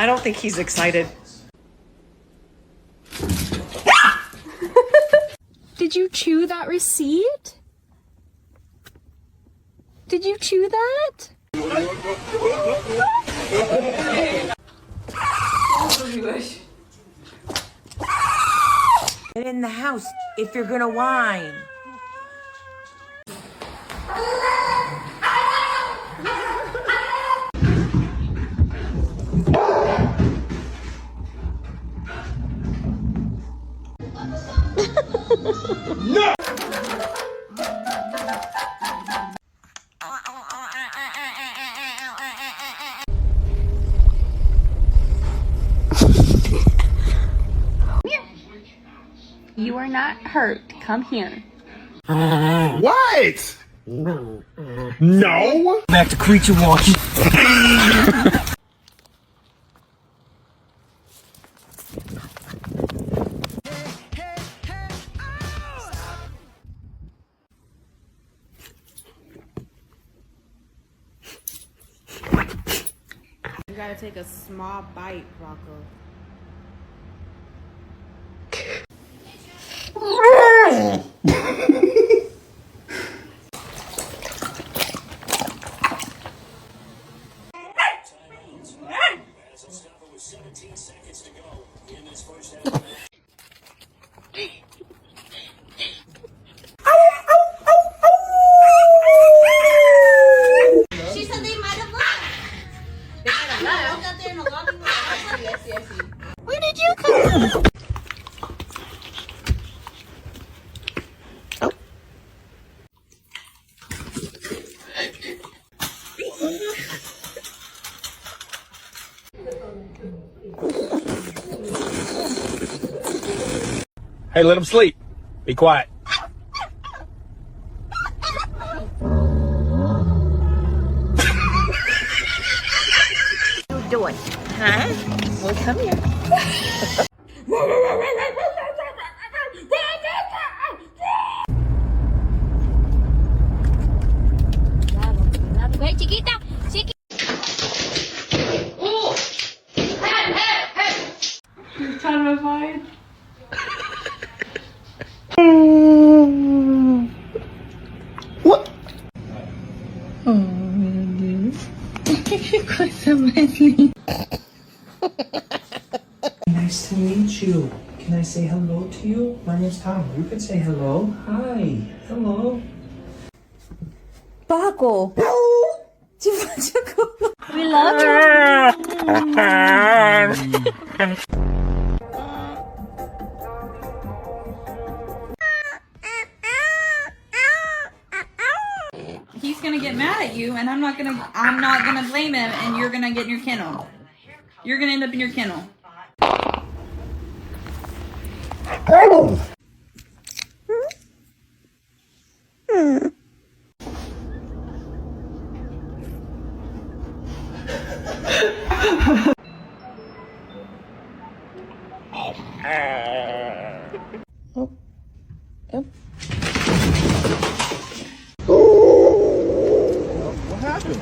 I don't think he's excited. Did you chew that receipt? Did you chew that? Get in the house if you're gonna whine. No! You are not hurt. Come here. What? No! Back to creature walking. You gotta take a small bite, Rocco. She said they might have left. They might have left. Look out there in the lobby. Yes. Where did you come from? Hey, let him sleep. Be quiet. What are you doing? Huh? Well, come here. Wait, chiquita. Terrified. What? Oh, really? You got so messy. Nice to meet you. Can I say hello to you? My name's Tom. You can say hello. Hi. Hello. Paco. We love you. He's gonna get mad at you, and I'm not gonna blame him, and you're gonna get in your kennel. You're gonna end up in your kennel. What happened?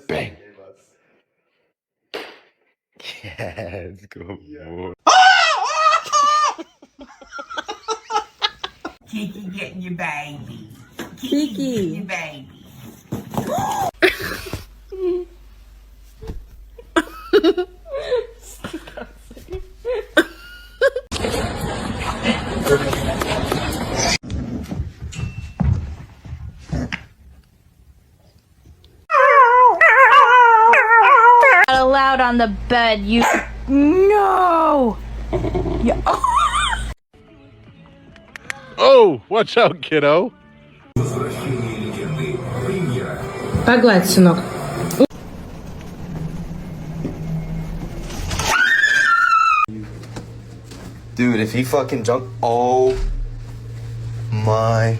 Bang! Yes, good boy. Kiki getting your baby. Kiki. Getting your baby. Not allowed on the bed, you. No! Yeah. Oh, watch out, kiddo. Погладь, сынок. Dude, if he fucking jumped, oh my.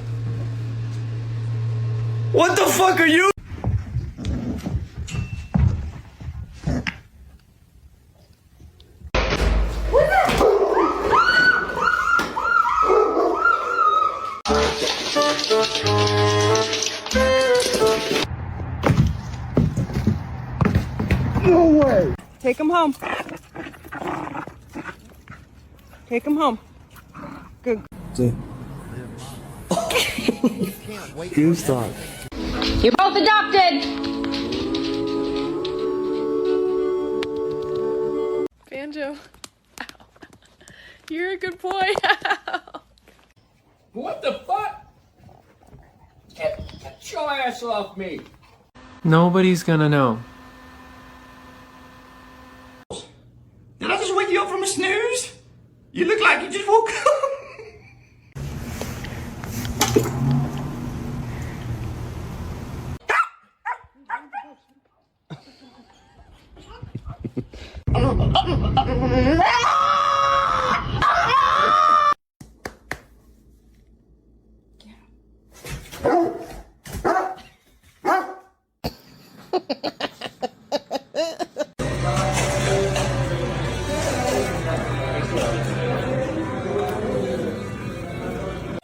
What the fuck are you? Take him home. Take him home. Good. You stop. You're both adopted. Banjo. Ow. You're a good boy. What the fuck? Get your ass off me! Nobody's gonna know. Did I just wake you up from a snooze? You look like you just woke up.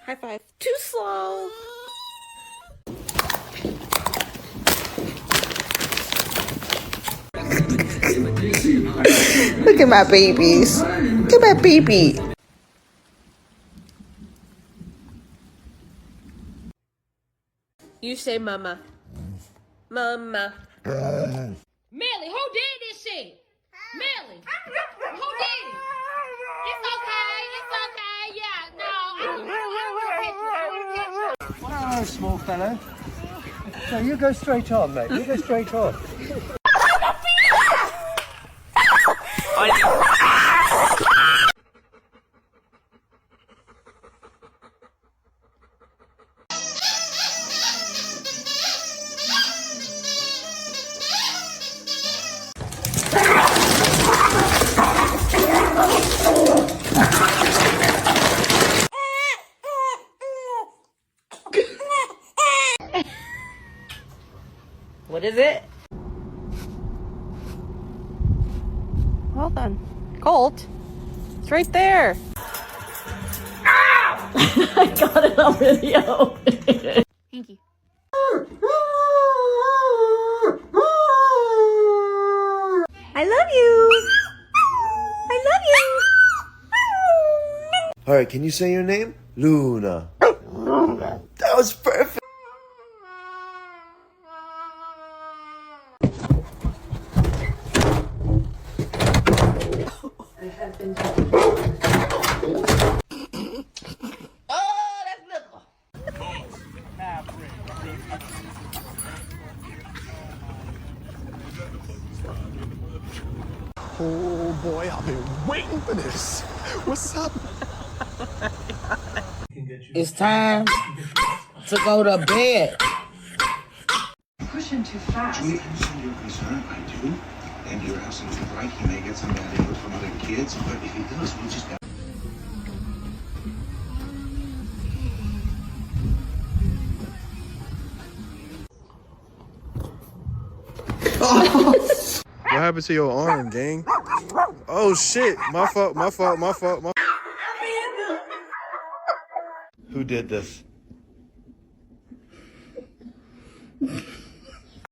High five. Too slow. Look at my babies. Look at my baby. You say mama. Mama. Millie, who did this shit? Millie, who did it? It's okay. It's okay. Yeah, no. I don't Oh, small fellow. So you go straight on, mate. You go straight on. What is it? Well done. Colt. It's right there. I got it on video. Hinky. I love you. I love you. Alright, can you say your name? Luna. That was perfect. Oh boy, I've been waiting for this. What's up? It's time to go to bed. Pushing too fast. We understand your concern, I do. And you're absolutely right. He may get some bad input from other kids, but if he does, we'll just... What happened to your arm, gang? Oh shit! My fault. My fault. My fault. My. Who did this?